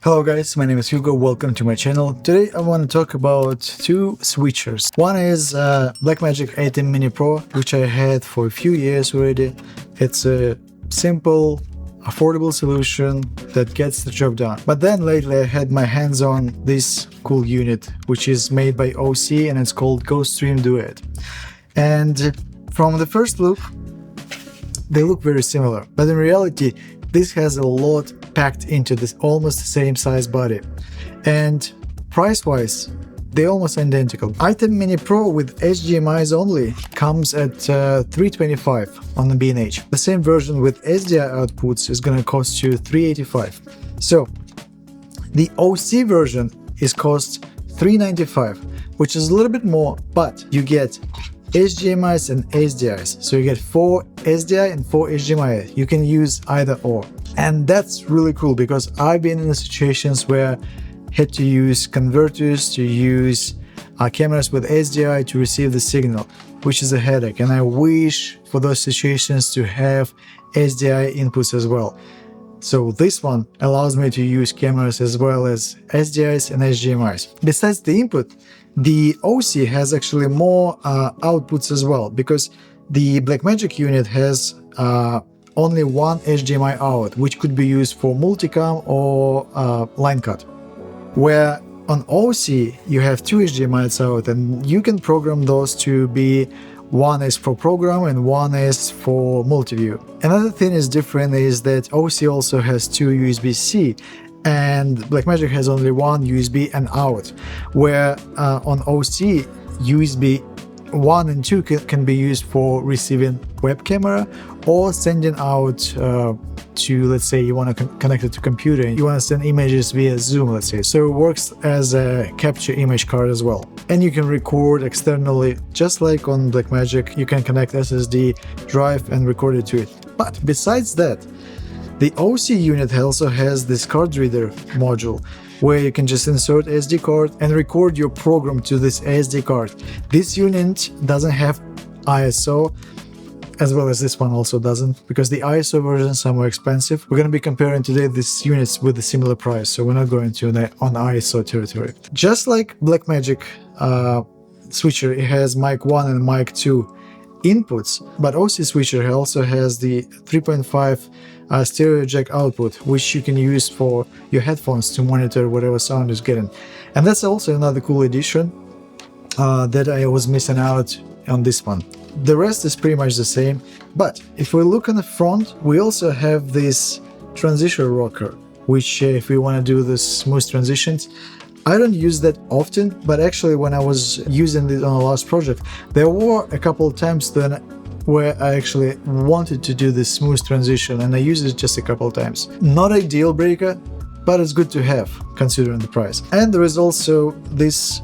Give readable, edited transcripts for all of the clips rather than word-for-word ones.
Hello guys, my name is Hugo, welcome to my channel. Today I want to talk about two switchers. One is Blackmagic ATEM Mini Pro, which I had for a few years already. It's a simple, affordable solution that gets the job done. But then lately I had my hands on this cool unit, which is made by Osee and it's called GoStream Duet. And from the first look, they look very similar, but in reality this has a lot packed into this almost same size body, and price-wise they're almost identical. ATEM Mini Pro with HDMIs only comes at $325 on the B&H. The same version with SDI outputs is gonna cost you $385. So the Osee version is cost $395, which is a little bit more, but you get HDMIs and SDIs. So you get 4 SDI and 4 HDMI. You can use either or. And that's really cool because I've been in situations where I had to use converters to use cameras with SDI to receive the signal, which is a headache. And I wish for those situations to have SDI inputs as well. So this one allows me to use cameras as well as SDIs and HDMIs. Besides the input, the Osee has actually more outputs as well, because the Blackmagic unit has only one HDMI out, which could be used for multicam or line cut. Where on Osee you have two HDMIs out, and you can program those to be one is for program and one is for multi-view. Another thing is different is that Osee also has two USB-C and Blackmagic has only one USB and out, where on Osee USB 1 and 2 can be used for receiving web camera or sending out to, let's say you want to connect it to computer and you want to send images via Zoom, let's say. So it works as a capture image card as well. And you can record externally, just like on Blackmagic. You can connect SSD drive and record it to it. But besides that, the Osee unit also has this card reader module, where you can just insert SD card and record your program to this SD card. This unit doesn't have ISO, as well as this one also doesn't, because the ISO versions are more expensive. We're going to be comparing today these units with a similar price, so we're not going to on ISO territory. Just like Blackmagic switcher, it has mic 1 and mic 2 inputs, but Osee switcher also has the 3.5 stereo jack output, which you can use for your headphones to monitor whatever sound is getting. And that's also another cool addition that I was missing out on this one. The rest is pretty much the same, but if we look on the front, we also have this transition rocker, which if we want to do the smooth transitions, I don't use that often, but actually when I was using it on the last project, there were a couple of times then where I actually wanted to do this smooth transition, and I used it just a couple of times. Not a deal breaker, but it's good to have considering the price. And there is also these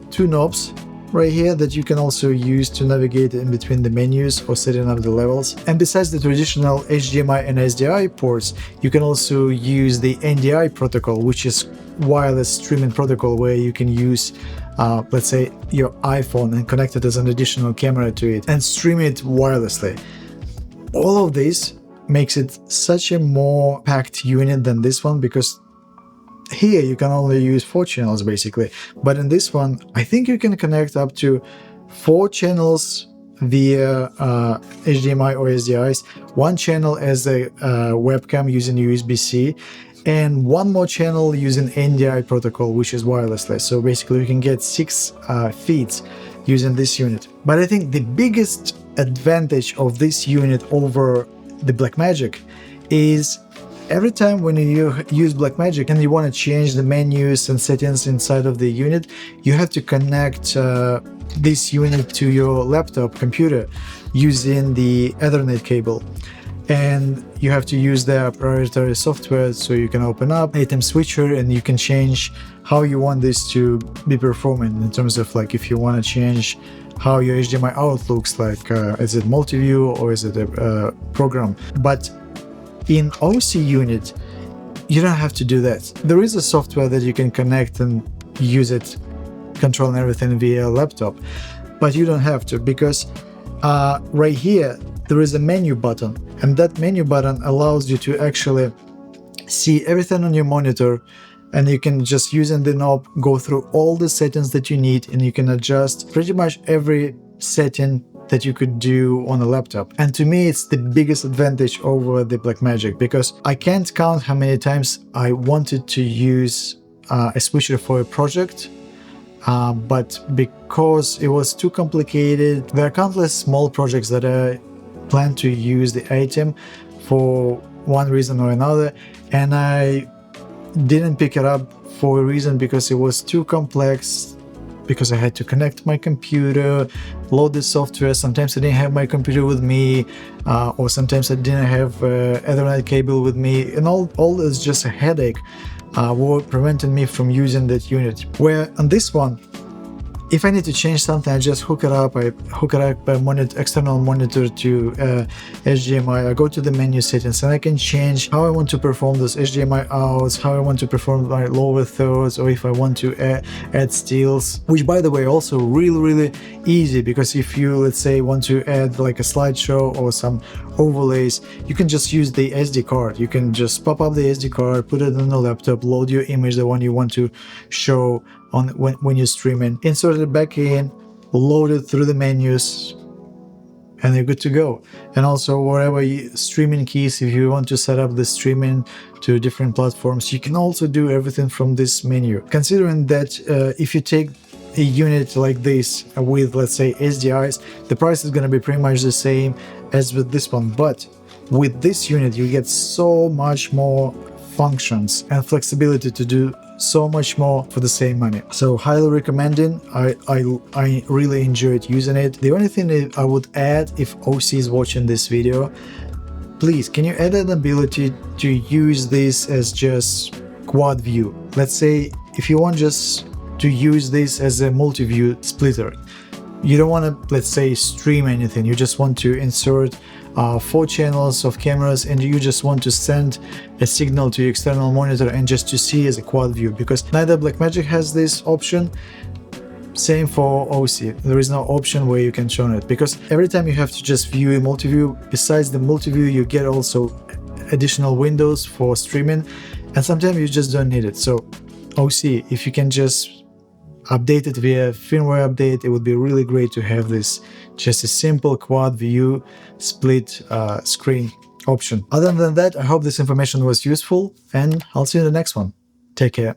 two knobs right here that you can also use to navigate in between the menus or setting up the levels. And besides the traditional HDMI and SDI ports, you can also use the NDI protocol, which is wireless streaming protocol, where you can use let's say your iPhone and connect it as an additional camera to it and stream it wirelessly. All of this makes it such a more packed unit than this one, because here you can only use 4 channels basically, but in this one I think you can connect up to 4 channels via HDMI or SDIs, 1 channel as a webcam using USB-C, and 1 more channel using NDI protocol, which is wirelessly. So basically you can get 6 feeds using this unit. But I think the biggest advantage of this unit over the Blackmagic is every time when you use Blackmagic and you want to change the menus and settings inside of the unit, you have to connect this unit to your laptop computer using the Ethernet cable. And you have to use their proprietary software, so you can open up ATEM switcher and you can change how you want this to be performing, in terms of like if you want to change how your HDMI out looks like, is it multi-view or is it a program. But in Osee unit you don't have to do that. There is a software that you can connect and use it, controlling everything via laptop, but you don't have to, because right here there is a menu button, and that menu button allows you to actually see everything on your monitor, and you can just using the knob go through all the settings that you need, and you can adjust pretty much every setting that you could do on a laptop. And to me, it's the biggest advantage over the Blackmagic, because I can't count how many times I wanted to use a switcher for a project, but because it was too complicated, there are countless small projects that I plan to use the ATEM for one reason or another, and I didn't pick it up for a reason because it was too complex, because I had to connect my computer, load the software. Sometimes I didn't have my computer with me, or sometimes I didn't have Ethernet cable with me, and all is just a headache, were preventing me from using that unit. Where on this one, if I need to change something, I just hook it up. I hook it up by external monitor to HDMI. I go to the menu settings and I can change how I want to perform those HDMI outs, how I want to perform my lower thirds, or if I want to add stills, which by the way also really easy, because if you, let's say, want to add like a slideshow or some overlays, you can just use the SD card. You can just pop up the SD card, put it on the laptop, load your image, the one you want to show on when you're streaming, insert it back in, load it through the menus, and you're good to go. And also wherever streaming keys, if you want to set up the streaming to different platforms, you can also do everything from this menu. Considering that if you take a unit like this with, let's say, SDIs, the price is going to be pretty much the same as with this one, but with this unit you get so much more functions and flexibility to do so much more for the same money. So highly recommending. I really enjoyed using it. The only thing that I would add, if Osee is watching this video, please can you add an ability to use this as just quad view? Let's say if you want just to use this as a multi-view splitter, you don't want to, let's say, stream anything, you just want to insert 4 channels of cameras, and you just want to send a signal to your external monitor and just to see as a quad view, because neither Blackmagic has this option, same for Osee. There is no option where you can show it, because every time you have to just view a multi-view, besides the multi-view you get also additional windows for streaming, and sometimes you just don't need it. So Osee, if you can just update it via firmware update, it would be really great to have this just a simple quad view split screen option. Other than that, I hope this information was useful, and I'll see you in the next one. Take care.